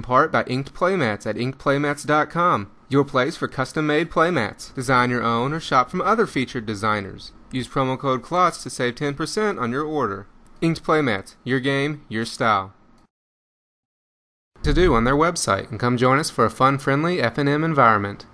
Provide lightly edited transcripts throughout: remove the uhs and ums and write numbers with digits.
part by Inked Playmats at inkedplaymats.com, your place for custom-made playmats. Design your own or shop from other featured designers. Use promo code KLOTZ to save 10% on your order. Inked Playmats, your game, your style. To do on their website, and come join us for a fun, friendly F&M environment.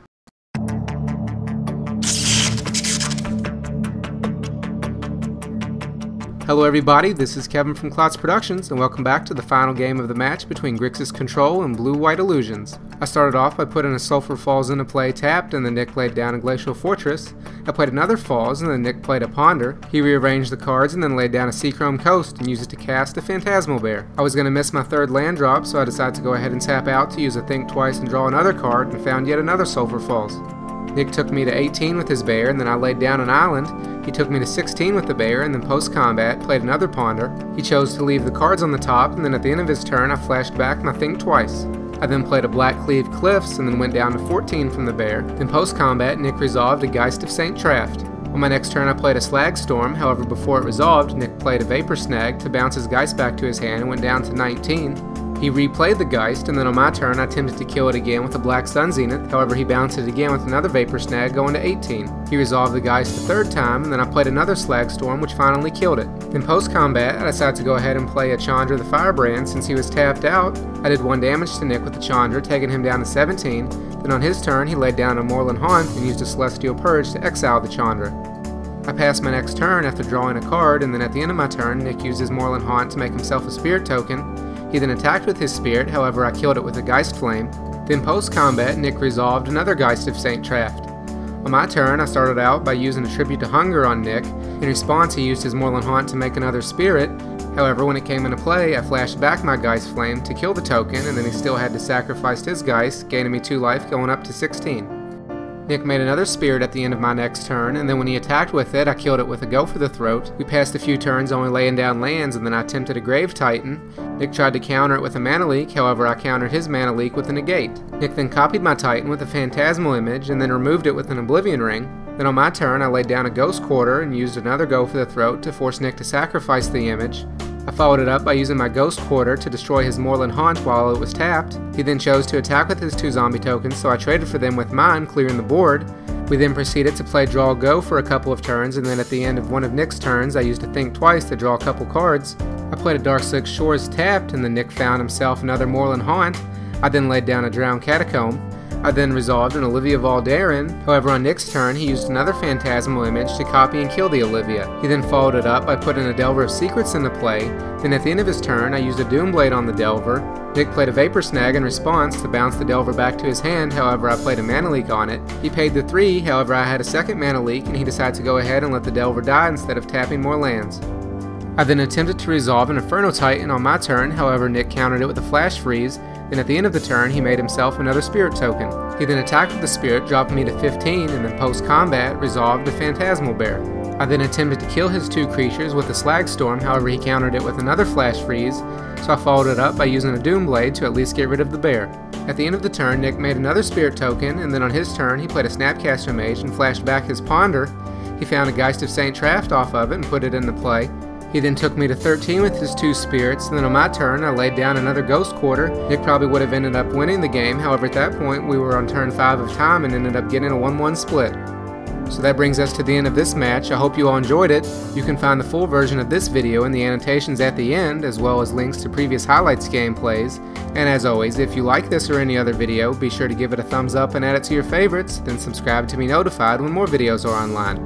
Hello everybody, this is Kevin from KlotzProductions, and welcome back to the final game of the match between Grixis Control and Blue-White Illusions. I started off by putting a Sulfur Falls into play tapped, and then Nick laid down a Glacial Fortress. I played another Falls, and then Nick played a Ponder. He rearranged the cards and then laid down a Seachrome Coast and used it to cast a Phantasmal Bear. I was going to miss my third land drop, so I decided to go ahead and tap out to use a Think Twice and draw another card, and found yet another Sulfur Falls. Nick took me to 18 with his bear, and then I laid down an island. He took me to 16 with the bear, and then post-combat played another Ponder. He chose to leave the cards on the top, and then at the end of his turn I flashed back my Think Twice. I then played a Blackcleave Cliffs, and then went down to 14 from the bear. Then post-combat Nick resolved a Geist of St. Traft. On my next turn I played a Slagstorm, however before it resolved, Nick played a Vapor Snag to bounce his Geist back to his hand and went down to 19. He replayed the Geist, and then on my turn I attempted to kill it again with a Black Sun Zenith, however he bounced it again with another Vapor Snag going to 18. He resolved the Geist a third time, and then I played another Slagstorm which finally killed it. Then post-combat I decided to go ahead and play a Chandra the Firebrand since he was tapped out. I did 1 damage to Nick with the Chandra, taking him down to 17. Then on his turn he laid down a Moorland Haunt and used a Celestial Purge to exile the Chandra. I passed my next turn after drawing a card, and then at the end of my turn Nick used his Moorland Haunt to make himself a Spirit token. He then attacked with his Spirit, however I killed it with a Geistflame. Then post-combat, Nick resolved another Geist of St. Traft. On my turn, I started out by using a Tribute to Hunger on Nick. In response, he used his Moorland Haunt to make another Spirit. However, when it came into play, I flashed back my Geistflame to kill the token, and then he still had to sacrifice his Geist, gaining me 2 life going up to 16. Nick made another Spirit at the end of my next turn, and then when he attacked with it, I killed it with a Go for the Throat. We passed a few turns only laying down lands, and then I attempted a Grave Titan. Nick tried to counter it with a Mana Leak, however I countered his Mana Leak with a Negate. Nick then copied my Titan with a Phantasmal Image, and then removed it with an Oblivion Ring. Then on my turn, I laid down a Ghost Quarter and used another Go for the Throat to force Nick to sacrifice the image. I followed it up by using my Ghost Quarter to destroy his Moorland Haunt while it was tapped. He then chose to attack with his 2 zombie tokens, so I traded for them with mine, clearing the board. We then proceeded to play Draw Go for a couple of turns, and then at the end of one of Nick's turns I used to Think Twice to draw a couple cards. I played a Darkslick Shores tapped, and then Nick found himself another Moorland Haunt. I then laid down a Drowned Catacomb. I then resolved an Olivia Voldaren. However, on Nick's turn, he used another Phantasmal Image to copy and kill the Olivia. He then followed it up by putting a Delver of Secrets into play. Then at the end of his turn, I used a Doomblade on the Delver. Nick played a Vapor Snag in response to bounce the Delver back to his hand, however I played a Mana Leak on it. He paid the 3, however I had a second Mana Leak, and he decided to go ahead and let the Delver die instead of tapping more lands. I then attempted to resolve an Inferno Titan on my turn, however Nick countered it with a Flashfreeze. Then at the end of the turn, he made himself another Spirit token. He then attacked with the Spirit, dropping me to 15, and then post-combat resolved a Phantasmal Bear. I then attempted to kill his 2 creatures with a Slagstorm, however he countered it with another Flashfreeze, so I followed it up by using a Doomblade to at least get rid of the bear. At the end of the turn, Nick made another Spirit token, and then on his turn he played a Snapcaster Mage and flashed back his Ponder. He found a Geist of St. Traft off of it and put it into play. He then took me to 13 with his 2 Spirits, and then on my turn I laid down another Ghost Quarter. Nick probably would have ended up winning the game, however at that point we were on turn 5 of time and ended up getting a 1-1 split. So that brings us to the end of this match. I hope you all enjoyed it. You can find the full version of this video in the annotations at the end, as well as links to previous highlights gameplays. And as always, if you like this or any other video, be sure to give it a thumbs up and add it to your favorites, then subscribe to be notified when more videos are online.